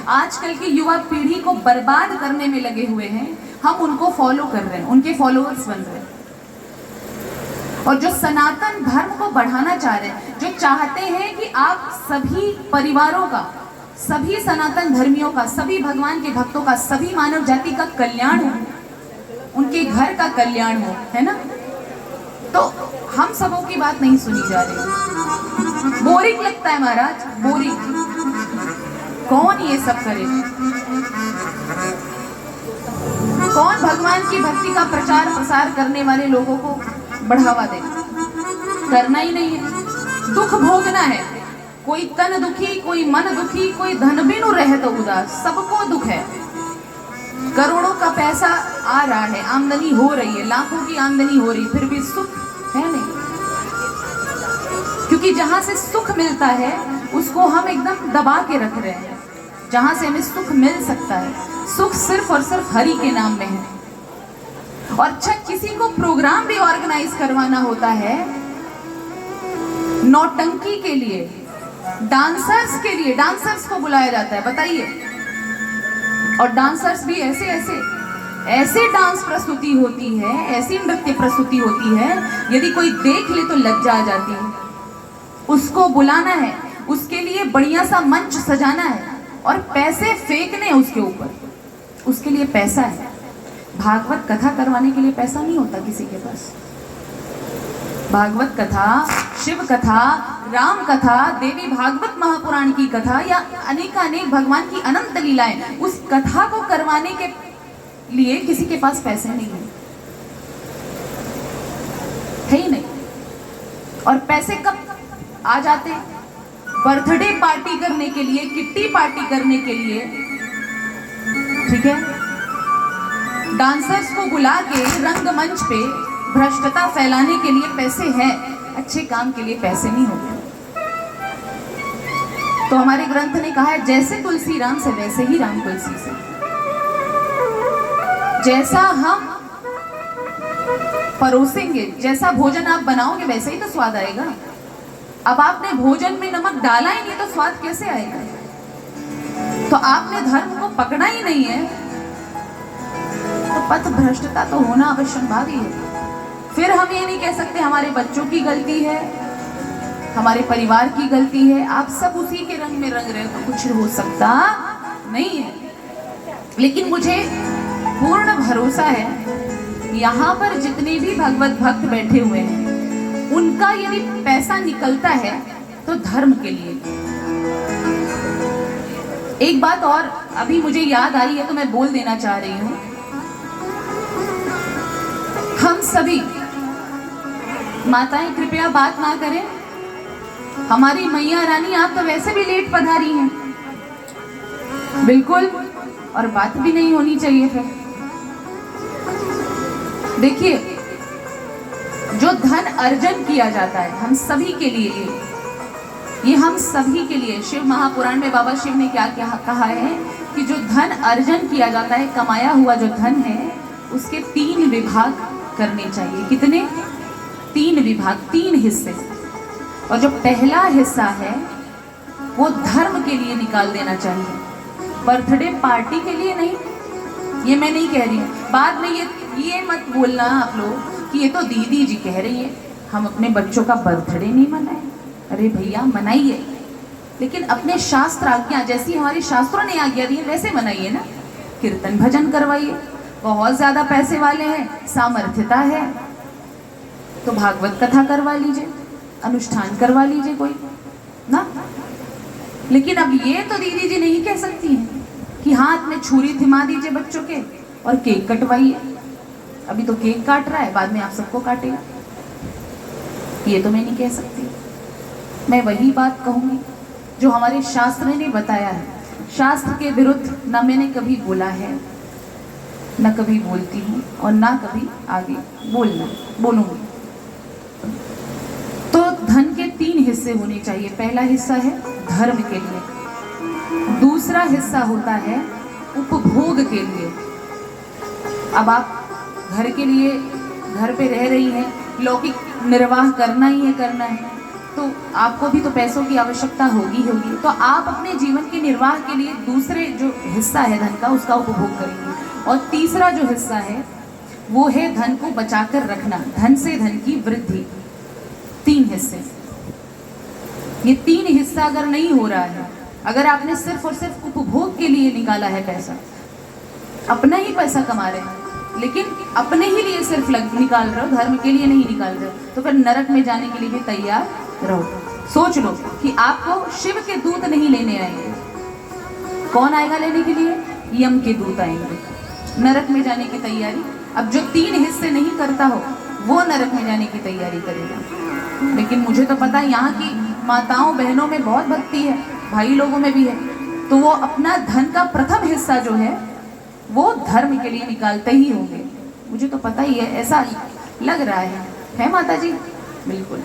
आजकल की युवा पीढ़ी को बर्बाद करने में लगे हुए हैं, हम उनको फॉलो कर रहे हैं, उनके फॉलोअर्स बन रहे हैं। और जो सनातन धर्म को बढ़ाना चाह रहे हैं, जो चाहते हैं कि आप सभी परिवारों का, सभी सनातन धर्मियों का, सभी भगवान के भक्तों का, सभी मानव जाति का कल्याण हो, उनके घर का कल्याण हो, है ना, तो हम सबों की बात नहीं सुनी जा रही। बोरिंग लगता है महाराज, बोरिंग। कौन ये सब करे? कौन भगवान की भक्ति का प्रचार प्रसार करने वाले लोगों को बढ़ावा दे? करना ही नहीं है, दुख भोगना है। कोई तन दुखी, कोई मन दुखी, कोई धन बिनु रहे तो उदास, सबको दुख है। करोड़ों का पैसा आ रहा है, आमदनी हो रही है, लाखों की आमदनी हो रही, फिर भी सुख है नहीं। क्योंकि जहां से सुख मिलता है उसको हम एकदम दबा के रख रहे हैं। जहां से हमें सुख मिल सकता है, सुख सिर्फ और सिर्फ हरि के नाम में है। और अच्छा, किसी को प्रोग्राम भी ऑर्गेनाइज करवाना होता है नौटंकी के लिए, डांसर्स के लिए, डांसर्स को बुलाया जाता है, बताइए। और डांसर्स भी ऐसे ऐसे ऐसे डांस प्रस्तुति होती है, ऐसी नृत्य प्रस्तुति होती है, यदि कोई देख ले तो लज्जा आ जाती है। उसको बुलाना है, उसके लिए बढ़िया सा मंच सजाना है और पैसे फेंकने उसके ऊपर, उसके लिए पैसा है। भागवत कथा करवाने के लिए पैसा नहीं होता किसी के पास। भागवत कथा, शिव कथा, राम कथा, देवी भागवत महापुराण की कथा या अनेकानेक भगवान की अनंत लीलाएं, उस कथा को करवाने के लिए किसी के पास पैसे नहीं है ही नहीं। और पैसे कब आ जाते? बर्थडे पार्टी करने के लिए, किट्टी पार्टी करने के लिए, ठीक है, डांसर्स को बुला के रंगमंच पे भ्रष्टता फैलाने के लिए पैसे हैं, अच्छे काम के लिए पैसे नहीं होते। तो हमारे ग्रंथ ने कहा है, जैसे तुलसी राम से वैसे ही राम तुलसी से। जैसा हम परोसेंगे, जैसा भोजन आप बनाओगे, वैसे ही तो स्वाद आएगा। अब आपने भोजन में नमक डाला ही नहीं तो स्वाद कैसे आएगा? तो आपने धर्म को पकड़ा ही नहीं है, तो पथ भ्रष्टता तो होना अवश्यंभावी है। फिर हम ये नहीं कह सकते हमारे बच्चों की गलती है, हमारे परिवार की गलती है, आप सब उसी के रंग में रंग रहे हो, तो कुछ हो सकता नहीं है। लेकिन मुझे पूर्ण भरोसा है, यहाँ पर जितने भी भगवत भक्त बैठे हुए हैं, उनका यदि पैसा निकलता है तो धर्म के लिए। एक बात और अभी मुझे याद आई है तो मैं बोल देना चाह रही हूं। हम सभी माताएं कृपया बात ना करें, हमारी मैया रानी आप तो वैसे भी लेट पधारी हैं, बिल्कुल, और बात भी नहीं होनी चाहिए। फिर देखिए, जो धन अर्जन किया जाता है हम सभी के लिए, ये हम सभी के लिए, शिव महापुराण में बाबा शिव ने क्या क्या कहा है कि जो धन अर्जन किया जाता है, कमाया हुआ जो धन है, उसके 3 विभाग करने चाहिए। कितने? 3 विभाग, 3 हिस्से। और जो पहला हिस्सा है वो धर्म के लिए निकाल देना चाहिए, बर्थडे पार्टी के लिए नहीं। ये मैं नहीं कह रही हूँ, बाद में ये मत बोलना आप लोग कि ये तो दीदी जी कह रही है हम अपने बच्चों का बर्थडे नहीं मनाएं। अरे भैया मनाइए, लेकिन अपने शास्त्र आज्ञा, जैसी हमारे शास्त्रों ने आज्ञा दी है वैसे मनाइए ना। कीर्तन भजन करवाइए, बहुत ज्यादा पैसे वाले हैं, सामर्थ्यता है तो भागवत कथा करवा लीजिए, अनुष्ठान करवा लीजिए कोई ना। लेकिन अब ये तो दीदी जी नहीं कह सकती हैं कि हाथ में छुरी थिमा दीजिए बच्चों के और केक कटवाइए। अभी तो केक काट रहा है, बाद में आप सबको काटेगा, ये तो मैं नहीं कह सकती। मैं वही बात कहूंगी जो हमारे शास्त्र ने बताया है। शास्त्र के विरुद्ध न मैंने कभी बोला है, न कभी बोलती हूँ और ना कभी आगे बोलूंगी। तो धन के 3 हिस्से होने चाहिए। पहला हिस्सा है धर्म के लिए, दूसरा हिस्सा होता है उपभोग के लिए। अब आप घर के लिए घर पे रह रही हैं, लौकिक निर्वाह करना ही है, करना है, तो आपको भी तो पैसों की आवश्यकता होगी। तो आप अपने जीवन के निर्वाह के लिए दूसरे जो हिस्सा है धन का, उसका उपभोग करेंगे। और तीसरा जो हिस्सा है वो है धन को बचाकर रखना, धन से धन की वृद्धि। 3 हिस्से, ये 3 हिस्सा अगर नहीं हो रहा है, अगर आपने सिर्फ और सिर्फ उपभोग के लिए निकाला है पैसा, अपना ही पैसा कमा रहे हैं लेकिन अपने ही लिए सिर्फ निकाल रहे हो, धर्म के लिए नहीं निकाल रहे हो, तो फिर नरक में जाने के लिए भी तैयार रहो। सोच लो कि आपको शिव के दूत नहीं लेने आएंगे। कौन आएगा लेने के लिए? यम के दूत आएंगे। नरक में जाने की तैयारी। अब जो 3 हिस्से नहीं करता हो वो नरक में जाने की तैयारी करेगा। लेकिन मुझे तो पता है यहाँ की माताओं बहनों में बहुत भक्ति है, भाई लोगों में भी है, तो वो अपना धन का प्रथम हिस्सा जो है वो धर्म के लिए निकालते ही होंगे। मुझे तो पता ही है, ऐसा लग रहा है माता जी? बिल्कुल।